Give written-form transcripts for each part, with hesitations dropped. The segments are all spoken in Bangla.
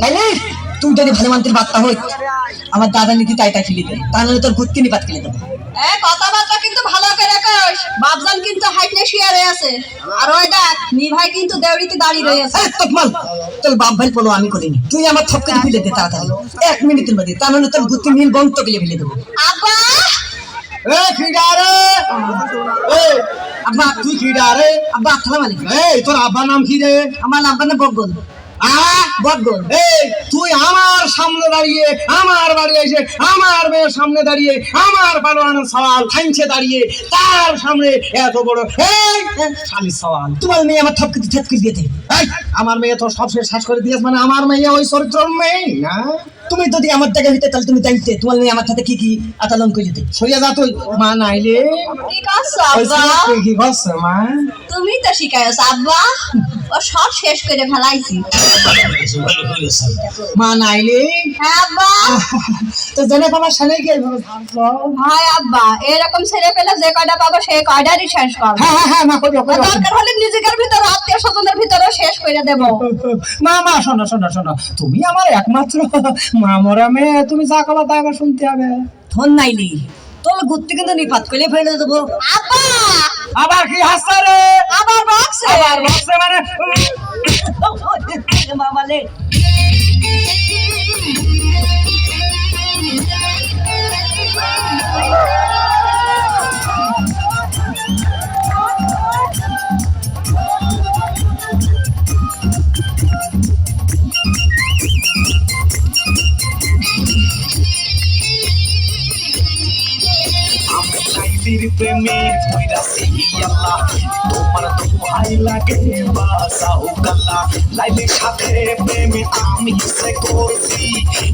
নাইলে তুই যদি ভালো মানতে বার্তা হই আমার দাদা নীতি তাইটা খেলে দেবে, তাহলে তোর গুত্তি নিপাত খেলে দেবে। কথাবার্তা কিন্তু ভালো করে কস, বাপজান কিন্তু হাইটনে শিয়ারে আছে, আর ওই দেখ নি ভাই কিন্তু দেউড়িতে দাঁড়িয়ে রয়েছে। তোর বাপ ভাই বলো আমি করিনি, তুই আমার থপকে ফেলে দে তাড়াতাড়ি 1 মিনিটের মধ্যে, তাহলে তোর গুত্তি নীল বন্ধ গেলে ফেলে দেবো। আব্বা এ খিডারে এ আব্বা তুই খিডারে আব্বা আসসালামু আলাইকুম। এই তোর আব্বার নাম কি রে? আমার নাম মানে বগল। বগল এই তুই আমার সামনে দাঁড়িয়ে আমার বাড়ি এসে আমার মেয়ের সামনে দাঁড়িয়ে আমার পালোয়ানের সওয়াল খাইছে দাঁড়িয়ে তার সামনে এত বড় এই শালি সওয়াল। তোমার মেয়ে আমার থপকে ঠেটকে দিয়ে দে। এই আমার মেয়ে তো সব শেষ করে দিয়েছে, মানে আমার মেয়ে ওই চরিত্রের মেয়ে না। তুমি যদি আমার জায়গায় হইতে তাহলে তুমি জানতে তোমার মেয়ে আমার সাথে কি কি আচরণ করে দিতে। সইয়া যা তুই মা নাইলে ঠিক আছে আব্বা, তুই কি করছ মা? তুমি তো শিখাইছ আব্বা, ও সব শেষ করে ফেলাইছি। মা নাইলে হ্যাঁ আব্বা। তো জেনে আমার সালে কি এইভাবে থাকছো? ভাই আব্বা এরকম ছেড়ে পেলে যে কয়টা পাবো সেই কয়টারই শেষ করবো। হ্যাঁ মা কইও দরকার হলে নিজেদের ভিতরে আত্মীয় স্বজনের ভিতরে শেষ করে দেবো। মা শোনো তুমি আমার একমাত্র মা মরা মেয়ে, তুমি যা কলা তাই আমার শুনতে হবে। ধন নাইলি তোর গুত্তি কিন্তু নিপাত করে ফেলে দেবো। আব্বা আবার কি হাসছে রে? আবার বক্সে আবার বক্সে মানে বাবালে প্রেমে হইরাছি আল্লাহ, তোমার দোহাই লাগে বাসাও গাল্লা। লাইলের সাথে প্রেমে আমি সে করছি,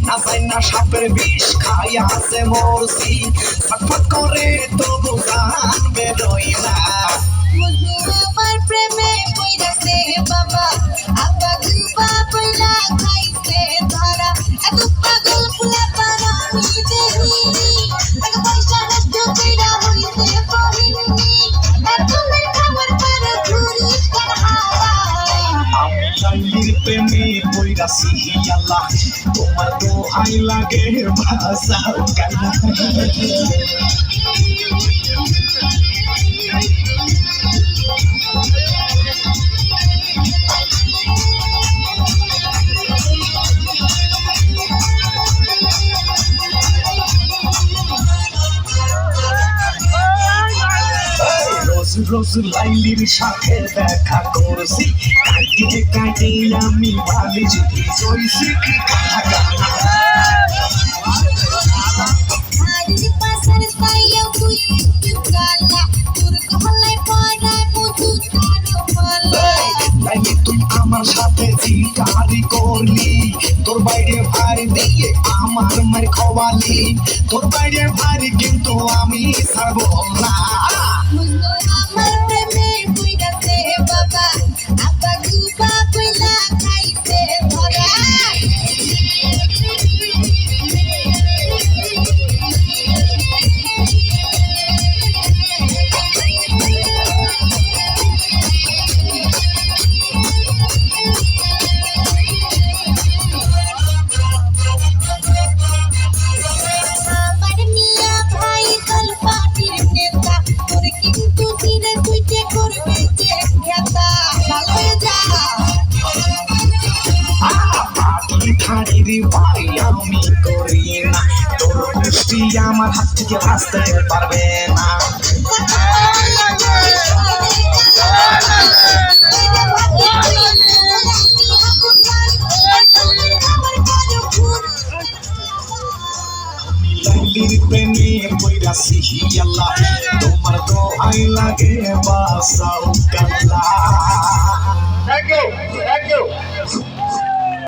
না যাই না সাপের বিষ খাইয়া আছে মরছি। ফটফট করে তবু গান বেরোই না। আমার প্রেমে পইরাছে বাবা, আব্বা গুবা পইলা খাইছে ধরা। এত পাগল ফুলা পারা আমি দেখিনি, টাকা পয়সা নষ্ট কইরা হইতে পারিনি। এতনের খাবার পারা ঘুরি কার হাওয়া। আমি লাইলির প্রেমে হইরাছি আল্লাহ, তোমার দোহাই লাগে বাসাও গাল্লা। রোজ লাইলির সাথে দেখা করছি, কাটিয়ে কাটিয়ে আমি ভালি যদি জইছি কি কাটা আরে পাসার সাইয়া তুই গালা, তোর কহলাই পড়া বুঝু তারো মালা। লাইলি তুই আমার সাথে চিটারি করলি, তোর বাইরে ভারী দিয়ে আমার মার খওয়ালি। তোর বাইরে ভারী কিন্তু আমি ছাড়বো না। আমার প্রেমে পইরাছে বাবা, আব্বা গুবা পইলা খাইছে ধরা। আমার মিয়া ভাই দল পার্টির নেতা, তোর কিন্তু দিনে দুইটে করবে যে খেতা। ভালো যা তুই খাড়ির ভাই আমি করি না, তোর দৃষ্টি আমার হাত থেকে বাঁচতে পারবে না। লাইলির প্রেমে পইরাছি আল্লাহ, তোমার দোহাই লাগে বাসাও গাল্লা। Thank you